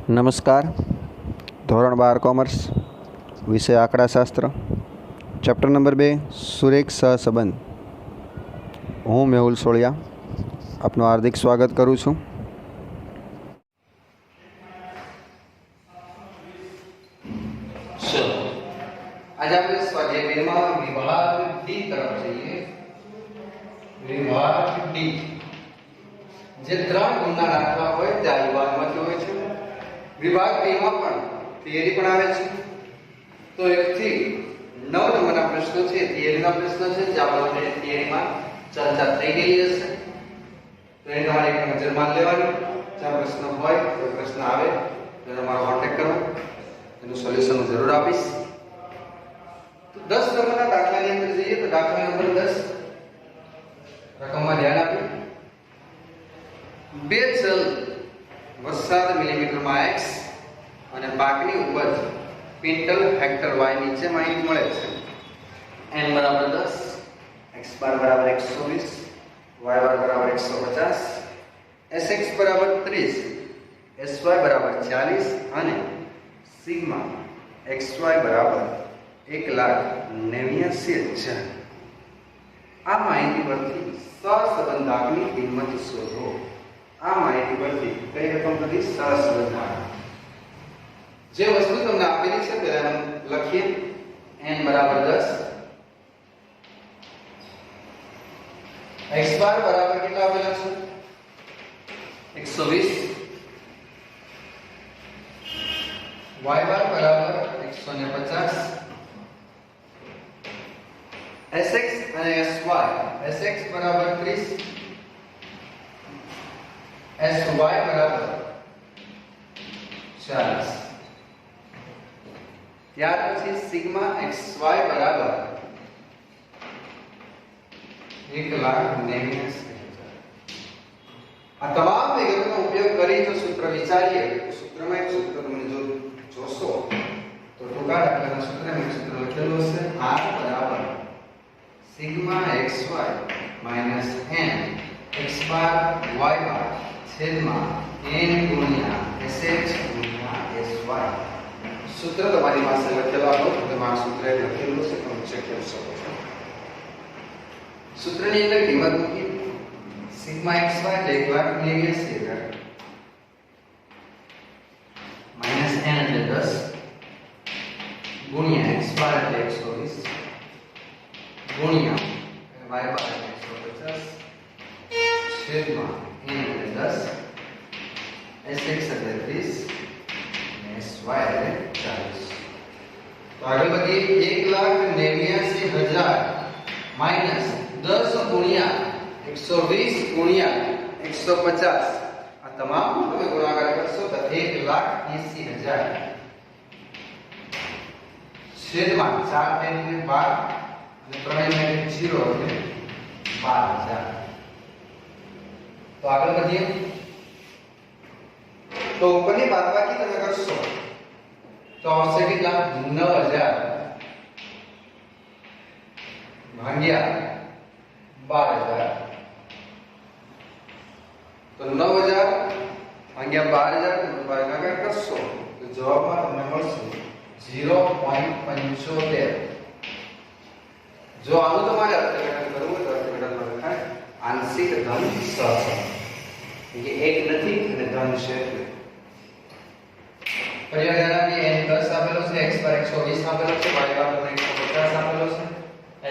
નમસ્કાર. ધોરણ 12 કોમર્સ, વિષય આંકડાશાસ્ત્ર, ચેપ્ટર નંબર 2 સુરેખ સહસંબંધ. હું મેહુલ સોળિયા આપનું હાર્દિક સ્વાગત કરું છું. આજે આપણે સ્વાધ્યાય 2 માં વિભાગ ડી તરફ જઈએ. વિભાગ ડી જે 3 ગુણના દાખલા હોય તે આ વિભાગમાંથી હોય છે. વિભાગ ડી માં પણ થિયરી પણ આવે છે. તો 1 થી 9 નંબરના પ્રશ્નો છે થિયરીના પ્રશ્નો છે, જે આપણે થિયરીમાં ચર્ચા થઈ ગઈ હશે. તો એને તમારે એક નજર માર લેવાની. જો પ્રશ્ન હોય કોઈ પ્રશ્ન આવે તો તમારો કોન્ટેક્ટ કરો, એનું સોલ્યુશન હું જરૂર આપીશ. તો 10 નંબરના દાખલાની અંદર જઈએ તો દાખલા નંબર 10 રકમમાં ધ્યાન આપો. બે ચલ વરસાદ મિલીમીટરમાં x અને પાકની ઉપજ ક્વિન્ટલ હેક્ટર y નીચે માહિતી મળે છે. n બરાબર 10, x બાર બરાબર 120, y બાર બરાબર 150, sx બરાબર 30, sy બરાબર 40 અને સિગ્મા xy બરાબર 1,89,000. આ માહિતી પરથી સહસંબંધકની કિંમત શોધો. આ માહિતી પરથી કઈ રકમ પરથી સહસંબંધક જે વસ્તુ તમને આપેલી છે પહેલા લખીએ. n બરાબર 10, x બાર બરાબર કેટલા આપેલા છે 120, y બાર બરાબર 150, sx અને sy. sx બરાબર 30, sy બરાબર 40. ત્યાર પછી સિગ્મા xy બરાબર 1,89,000. આ તમામ વિગતનો ઉપયોગ કરી જો સૂત્ર વિચારીએ તો સૂત્રમાં એક સૂત્ર તમે જો જોશો તો ટૂંકા દાખલાના સૂત્રમાં એક સૂત્ર લખેલું હશે r બરાબર sigma xy minus n x બાર y બાર છેદમાં n ગુણ્યા sx ગુણ્યા sy. સૂત્ર તમારી પાસે લખેલું આપો તમે આ સૂત્ર લખેલું છે તમે ચેક કરી શકો છો. સૂત્રની અંદર કિંમત મૂકી સિગ્મા xy એટલે 1,89,000 માઈનસ n એટલે 10 ગુણ્યા x બાર એટલે 120 ગુણ્યા y બાર એટલે 150 છેદમાં n એટલે 10 sx એટલે 30 અને sy એટલે 40. તો આગળ વધીએ. 1,89,000 માઈનસ 10 ગુણ્યા 120 ગુણ્યા 150. આ તમામ તમે ગુણાકાર કરશો તો 1,80,000 છેદમાં 4 એટલે 12 અને 3 એટલે 0 એટલે 12,000. તો આગળ વધીએ. તો ઉપરની બાદબાકી તમે કરશો તો આવશે કેટલા 9,000 ભાગ્યા 12,000. તો 9,000 ભાગ્યા 12,000 તમે ભાગાકાર કરશો તો જવાબમાં તમને મળશે 0.75. જો આનું તમારે અર્થઘટન કરવું હોય તો અર્થઘટનમાં લખાય આંશિક ધન સહસંબંધ. કે એક નથી અને ધન છે. પરિણામે n 10 આપેલો છે, x બાર 120 આપેલો છે, y બાર તમને 150 આપેલો છે,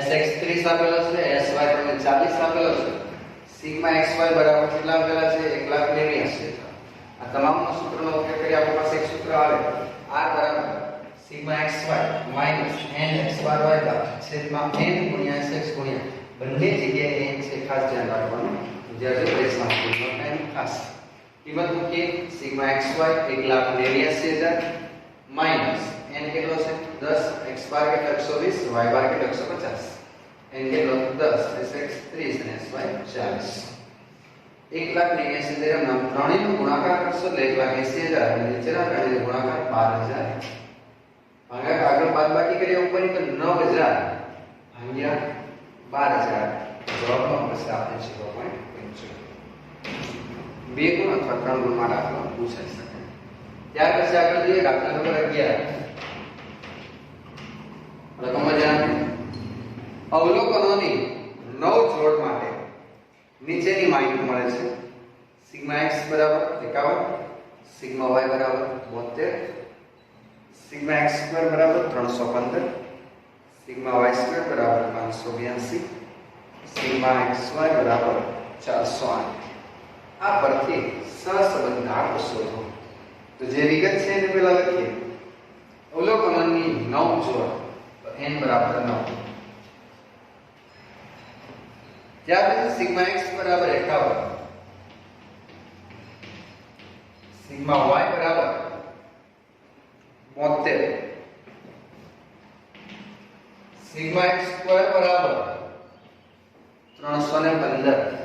sx 30 આપેલો છે, sy તમને 40 આપેલો છે. સિગ્મા xy બરાબર કેટલા આપેલા છે 1,89,000. આ તમામનો સૂત્રનો ઉપયોગ કરી આપણી પાસે એક સૂત્ર આવે r બરાબર sigma xy minus n x બાર y બાર છેદમાં n ગુણ્યા sx ગુણ્યા બંને જગ્યાએ n છે, ખાસ ધ્યાન રાખવાનું. જ્યારે પરીક્ષા પૂર્ણ થાય ખાસ કિંમત મૂકીએ. સિગ્મા xy 1,89,000 માઈનસ n કેટલો છે 10, x બાર કેટલો 120, y બાર કેટલો 150, n કેટલો 10, sx 30 અને sy 40. 1,89,000 નામ ત્રણેયનો ગુણાકાર કરશો એટલે 1,80,000 અને નીચેના ત્રણેયનો ગુણાકાર 12,000. ભાગાકાર આગળ બાદબાકી કરીએ ઉપરની તો 9,000 ભાગ્યા 12,000 જવાબમાં મળશે આપણે 0.75. બે ગુણ અથવા ત્રણ ગુણમાં દાખલો પૂછાઈ શકે. ત્યાર પછી આગળ જોઈએ દાખલા નંબર 11 રકમમાં જણાવે અવલોકનોની 9 જોડ માટે નીચેની માહિતી મળે છે સિગ્મા x બરાબર 51 સિગ્મા y બરાબર 72 સિગ્મા x² બરાબર 315 સિગ્મા y² બરાબર 582 સિગ્મા xy બરાબર 408 આ પરથી સહસંબંધ આંક શોધો તો જે વિગત છે એને પહેલા લખીએ અવલોકનોની 9 જોડ તો n બરાબર 9 ત્યાર પછી સિગ્મા x બરાબર 51 સિગ્મા y બરાબર 72 સિગ્મા x² બરાબર 315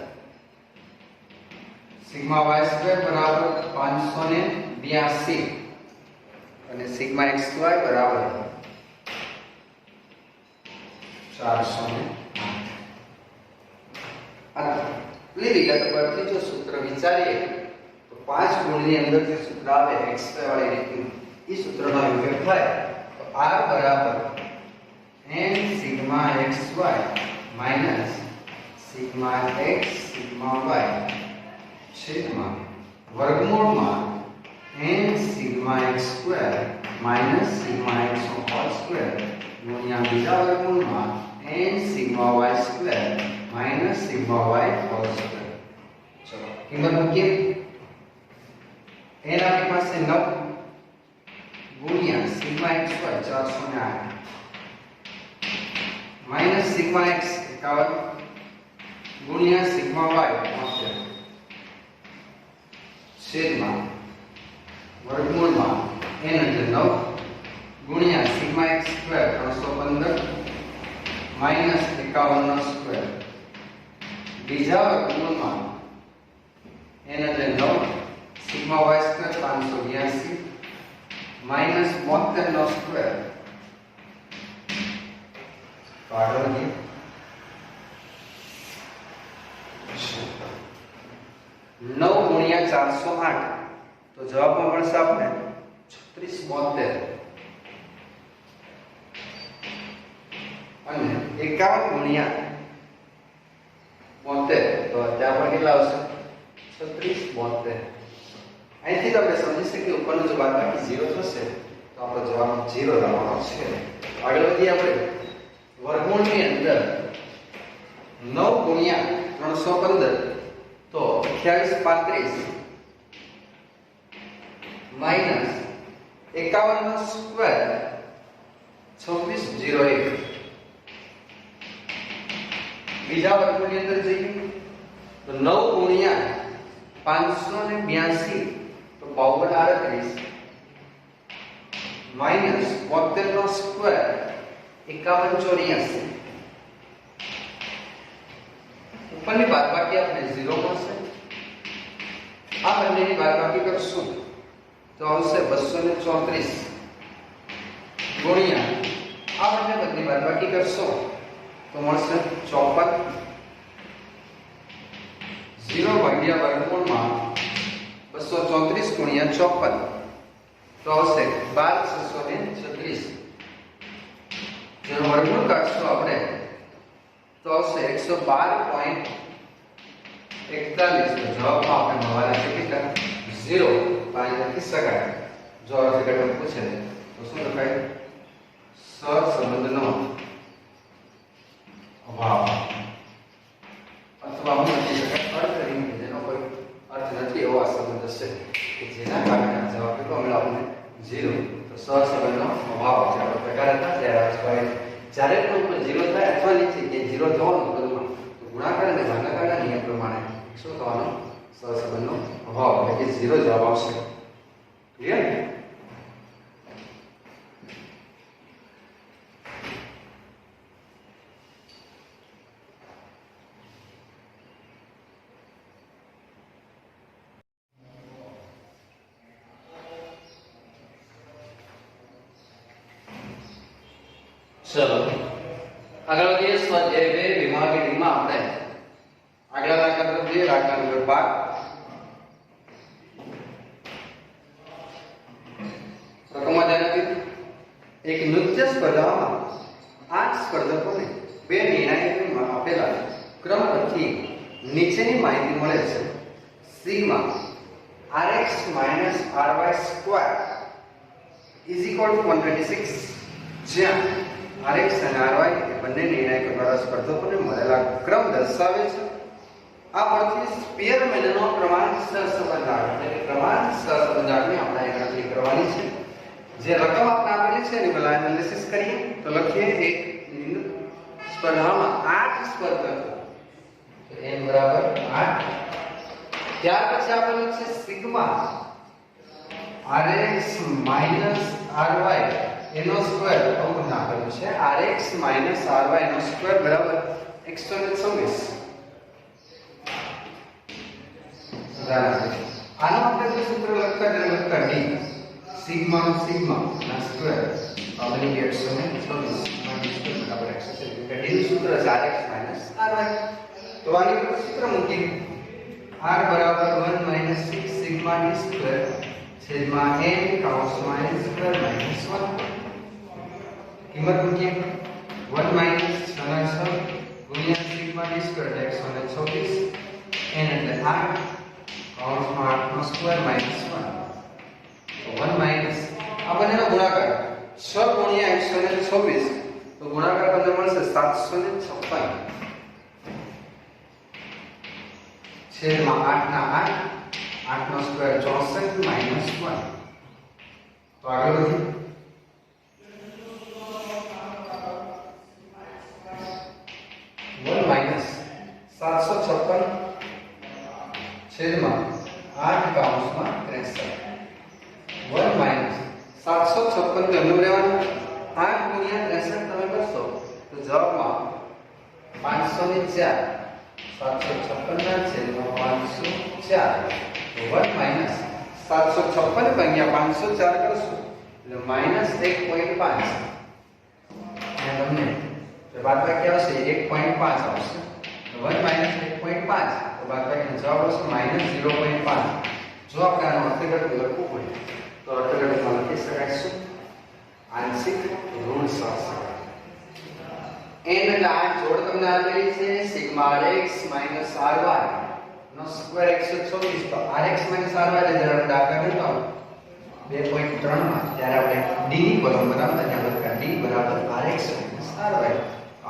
સિગ્મા y² બરાબર 582 અને સિગ્મા xy બરાબર 408 આટલી વિગત પરથી જો સૂત્ર વિચારીએ તો 5 ગુણની અંદર જે સૂત્ર આવે xy વાળી રીતનું એ સૂત્રનો ઉપયોગ થાય તો r બરાબર n sigma xy minus sigma x sigma y છેદમાં વર્ગમૂળમાં n sigma x² minus sigma x નો હોલ સ્ક્વેર ગુણ્યા બીજા વર્ગમૂળમાં n sigma y² minus sigma y whole square. ચલો કિંમત મૂકીએ n આપણી પાસે 9 ગુણ્યા sigma xy 408 minus sigma x 51 ગુણ્યા સિગ્મા y 72 છેદમાં વર્ગમૂળમાં n એટલે 9 ગુણ્યા સિગ્મા x² 315 માઈનસ 51 નો સ્ક્વેર બીજા વર્ગમૂળમાં n એટલે 9 સિગ્મા y² 582 માઈનસ 72 નો સ્ક્વેર તો આગળ વધીએ 9 ગુણ્યા 408 તો જવાબમાં મળશે આપણે 3672 અને 51 ગુણ્યા 72 તો ત્યાં પણ કેટલા આવશે 3672 અહીંથી તો આપણે સમજી શકીએ ઉપરનો જો બાદબાકી 0 થશે તો આપણો જવાબ 0 આવવાનો છે. આગળ વધીએ આપણે વર્ગમૂળની અંદર 9 ગુણ્યા 315 તો 2835 માઈનસ 51 નો સ્ક્વેર 2601 બીજા વર્ગમૂળની અંદર જઈએ તો 9 ગુણ્યા 582 તો 5238 માઈનસ 72 નો સ્ક્વેર 5184 ઉપરની બાદબાકી આપણે 0 મળશે આ બંનેની બાદબાકી કરશું તો આવશે 234 ગુણ્યા આ બંને બાદબાકી કરશો તો મળશે 54 0 ભાગ્યા વર્ગમૂળમાં 234 ગુણ્યા 54 તો આવશે 12636 જેનો વર્ગમૂળ કાઢશું આપણે તો આવશે 112.41 જવાબમાં આપણે મળવાના છે કેટલા 0 પાણી લખી શકાય જો અર્થઘટન પૂછે તો શું લખાય સહસંબંધનો અભાવ અથવા હું લખી શકાય અર્થહીન જેનો કોઈ અર્થ નથી એવો આ સંબંધ હશે કે જેના કારણે જવાબ કેટલો મળ્યો આપણને 0 તો સહસંબંધનો અભાવ છે આપણો પ્રકાર હતા ત્યારે જ્યારે પણ ઉપર 0 થાય અથવા નીચે કે 0 થવાનું પદમાં તો ગુણાકાર અને ભાગાકારના નિયમ પ્રમાણે શું થવાનું સહસંબંધનો અભાવ એટલે કે 0 જવાબ આવશે. ક્લિયર? ચલો આગળ વધીએ સ્વાધ્યાય 2 વિભાગ ડી માં આપણે આગલા દાખલા તરફ જઈએ. દાખલા નંબર 12 સ્પર્ધામાં 8 સ્પર્ધકોને બે નિર્ણાયકમાં આપેલા ક્રમ પરથી નીચેની માહિતી મળે છે. Sigma rx ry square is equal to 126, જ્યાં rx અને ry એ બંને નિર્ણાયકો દ્વારા સ્પર્ધકોને મળેલા ક્રમ દર્શાવે છે. આ પરથી સ્પીયરમેનનો પ્રમાણસર સંબંધ આવે એટલે કે પ્રમાણસર સંબંધની આપણે ગણતરી કરવાની છે. જે રકમ આપણે આપેલી છે એની પહેલા એનાલિસિસ કરીએ તો લખીએ એક સ્પર્ધામાં 8 સ્પર્ધકો તો n બરાબર 8. ત્યાર પછી આપેલું છે સિગ્મા rx ry એનો સ્ક્વેર અવગુણ આપેલું છે. rx ry નો સ્ક્વેર બરાબર 126. આનો આપણે જે સૂત્ર લખતા તેને લખતા d સિગ્મા નો સિગ્મા ના સ્ક્વેર આપણે 126 બરાબર 126 d નું સૂત્ર છે rx ry. તો આની પર સૂત્ર મૂકીએ r બરાબર 1 - 6 સિગ્મા d સ્ક્વેર છેદમાં n કૌંસમાં n સ્ક્વેર માઈનસ 1. કિંમત મૂકીએ 1 - 6 ના 6 ગુણ્યા સિગ્મા d સ્ક્વેર એટલે 126 n એટલે 8 કૌંસમાં 8 નો સ્ક્વેર માઈનસ 1. તો 1 માઈનસ આ બંનેનો ગુણાકાર 6 ગુણ્યા 126 તો ગુણાકાર બંને મળશે 756 છેદમાં 8 ના 8 8 નો સ્ક્વેર 64 માઈનસ 1. તો આગળ વધીએ 1 માઈનસ 756 છેદમાં 8 કૌંસમાં 63. 1 માઈનસ 756 કેમનું લેવાનું 8 ગુણ્યા 63 તમે કરશો તો જવાબમાં 504 756 ના છેદમાં 504 તો 1 માઈનસ 756 ભાગ્યા 504 કરશો એટલે માઈનસ 1.5 અને તમને જે બાદબાકી આવશે 1.5 આવશે. 1 માઈનસ 1.5 તો બાદબાકીનો જવાબ આવશે માઈનસ 0.5. જો આપણે આનો અર્થઘટન લખવું હોય તો અર્થઘટનમાં લખી શકાય છે આંશિક ઋણ સહસંબંધ. n એટલે આ જોડ તમને આપેલી છે સિગ્મા rx ry નો સ્ક્વેર 126. તો rx ry એટલે જ્યારે દાખલા કરતા 2.3 માં ત્યારે આપણે d ની કોલમ બનાવતા ત્યાં લખતા d બરાબર rx ry.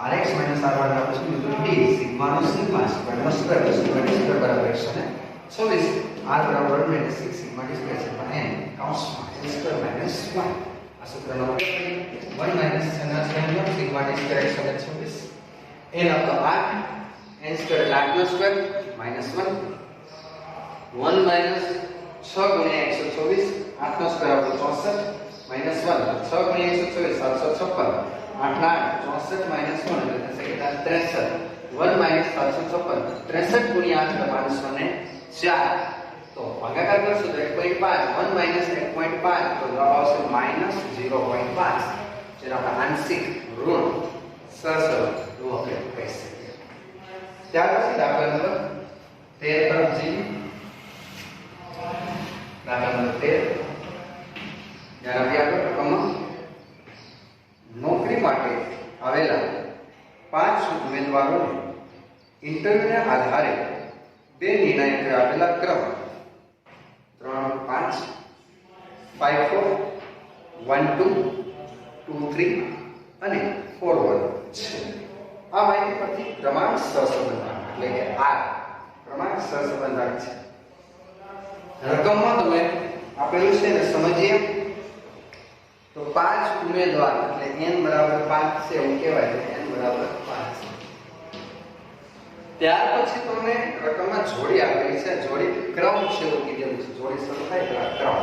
rx ry ના પછી બીજું d સિગ્મા નો સિગ્મા સ્ક્વેર નો સ્ક્વેર સિગ્મા d સ્ક્વેર બરાબર 126. r બરાબર 1 - 6 સિગ્મા d સ્ક્વેર છે n કૌંસમાં n સ્ક્વેર માઈનસ 1. આ સૂત્રનો ઉપયોગ કરીએ 1 માઈનસ 6 ના છેદમાં સિગ્મા d સ્ક્વેર 126 n આપો 8 n સ્ક્વેર એટલે 8 નો સ્ક્વેર માઈનસ 1. 1 માઈનસ 6 ગુણ્યા 124 8 નો સ્ક્વેર આપો 64 માઈનસ 1. 6 ગુણ્યા 124 756 8 ના 64 માઈનસ 1 એટલે થશે કેટલા 63. 1 માઈનસ 756 63 ગુણ્યા 8 એટલે 504 તો ભાગાકાર કરશો તો 1.5 1 માઈનસ 1.5 તો જવાબ આવશે માઈનસ 0.5 જેને આપણે આંશિક ઋણ સહસંબંધ એવું આપણે કહી શકીએ. ત્યાર પછી દાખલા નંબર 13 તરફ જઈએ. દાખલા નંબર 13 જ્યાં આપણે આગળ રકમમાં નોકરી માટે આવેલા 5 ઉમેદવારોને ઇન્ટરવ્યુના આધારે બે નિર્ણાયકોએ આપેલા ક્રમ 3 5 5 4 1 2 2 3 અને 4 1 છે. આ માહિતી પરથી પ્રમાણસર સંબંધાંક એટલે કે r પ્રમાણસર સંબંધાંક છે. રકમમાં તમે આપેલું છે ને સમજીએ તો 5 ઉમેદવાર એટલે n બરાબર 5 છે એવું કહેવાય છે. n બરાબર 5 ત્યાર પછી તમને રકમમાં જોડી આપેલી છે. જોડી ક્રમ છે એવું કીધેલું છે. જોડી શરૂ થાય તો આ ક્રમ.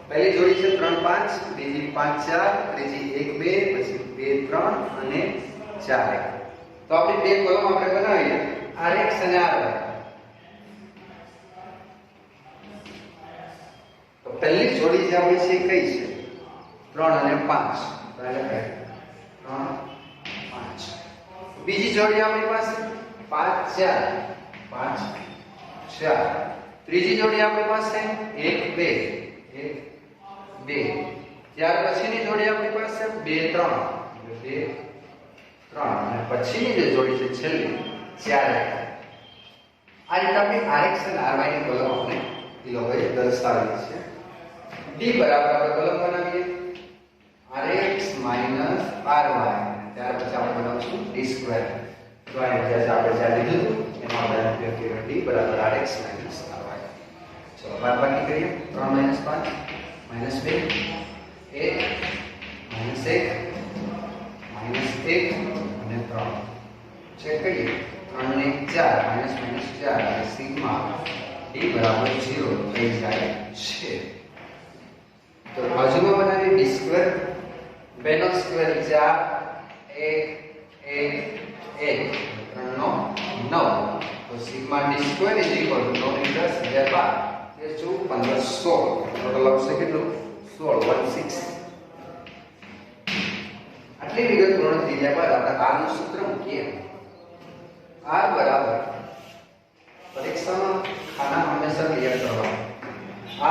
પહેલી જોડી છે 3 5, બીજી 5 4, ત્રીજી 1 2, પછી 2 3 અને 4 1. તો આપણી બે કોલમ આપણે બનાવીએ rx અને ry. તો પહેલી જોડી જે આપણી છે કઈ છે 3 અને 5. તો એટલે 3 5. બીજી જોડી આપણી પાસે 5 4 5 4. ત્રીજી જોડી આપણી પાસે 1 2 1 2. ત્યાર પછીની જોડી આપણી પાસે 2 3 2 3 અને પછીની જે જોડી છે છેલ્લી 4 આ રીતે આપણે rx અને ry ની કોલમ આપણે એ લોકોએ દર્શાવી છે. d બરાબર આપણે કોલમ બનાવીએ rx ry ત્યાર પછી આપણે બનાવશું d સ્ક્વેર. તો આ જે આપણે જ્યાં લીધું એમાં આપણે ઉપયોગ કર્યો d બરાબર rx ry. ચલો બાદબાકી કરીએ 3 - 5 -2 1 -1 -1 અને 3 ચેક કરીએ 3 ને 4 -4 અને સિગ્મા d બરાબર 0 થઈ જાય છે. તો બાજુમાં બનાવીએ d સ્ક્વેર 2 નો સ્ક્વેર 4 1 1 3 નો 9 તો સિગ્મા d સ્ક્વેર = 9 * 10 = 12 એ 15 16 ટોટલ આવશે કેટલું 16 16. આટલી વિગત પૂર્ણ થઈ ગયા બાદ આપણે r નું સૂત્ર મૂકીએ. r બરાબર પરીક્ષામાં ખાના હંમેશા ક્લિયર કરવા.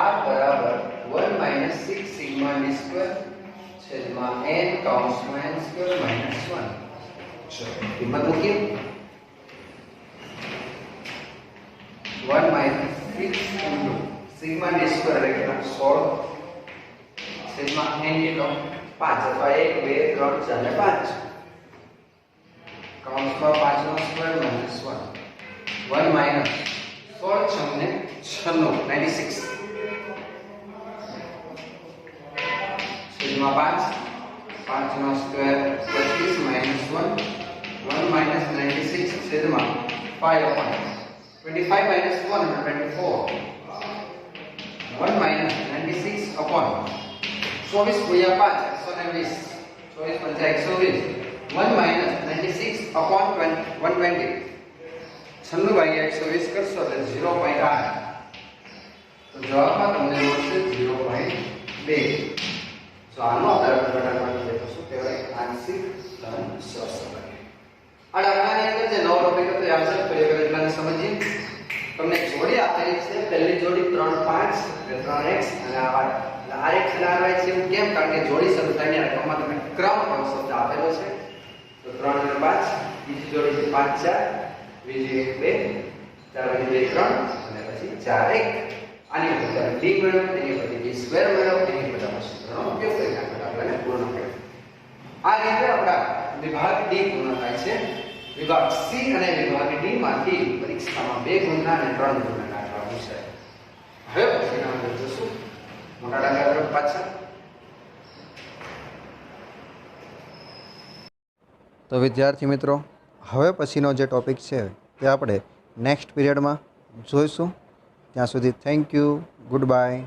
r બરાબર 1 - 6 સિગ્મા d સ્ક્વેર છેદમાં n કૌંસમાં n સ્ક્વેર - 1. ચલો કિંમત મૂકીએ 1 - 6 સિગ્મા d સ્ક્વેર એટલે 16 છેદમાં n કેટલો 5 અથવા 1 2 3 4 અને 5 કૌંસમાં 5 નો સ્ક્વેર - 1 1 - 16 96 96 છેદમાં 5 5 નો સ્ક્વેર 25 - 1 1 - 96 છેદમાં 5 upon 25 - 1 24 1 - 96 upon 24 × 5 120 24 × 5 120 1 - 96 upon 120 96 ભાગ્યા 120 કરશો એટલે 0.8 તો જવાબમાં તમને મળશે 0.2. તો આનો આપણે ઘટાડવાનું છે તો શું કહેવાય આંશિક લંબ સહસંબંધ. આ દાખલાની અંદર જે નવો ટોપિક હતો એ આન્સર કર્યો એટલાને સમજીએ. તમને જોડી આપેલી છે પહેલી જોડી 3 5 એટલે 3x અને આ rx અને ry છે એવું કેમ કારણ કે જોડી શરૂ થાય ને રકમમાં તમે ક્રમ શબ્દ આપેલો છે. તો 3 અને 5 બીજી જોડી છે 5 4 બીજી 1 2 ત્યાર પછી 2 3 અને પછી 4 1 આની અંદર d મેળવો તેની પછી d સ્ક્વેર મેળવો તેની બધા સૂત્રનો ઉપયોગ કરીને આપણે દાખલાને પૂર્ણ કરીએ. આ રીતે આપણા વિભાગ d પૂર્ણ થાય છે. વિભાગ c અને વિભાગ d માંથી પરીક્ષામાં 2 ગુણના અને 3 ગુણના દાખલા પૂછાય. હવે પછીના આપણે જોશું મોટા દાખલા તરફ પાછા. તો વિદ્યાર્થી મિત્રો હવે પછીનો જે ટૉપિક છે તે આપણે નેક્સ્ટ પીરિયડમાં જોઈશું. ત્યાં સુધી થેન્ક યુ, ગુડ બાય.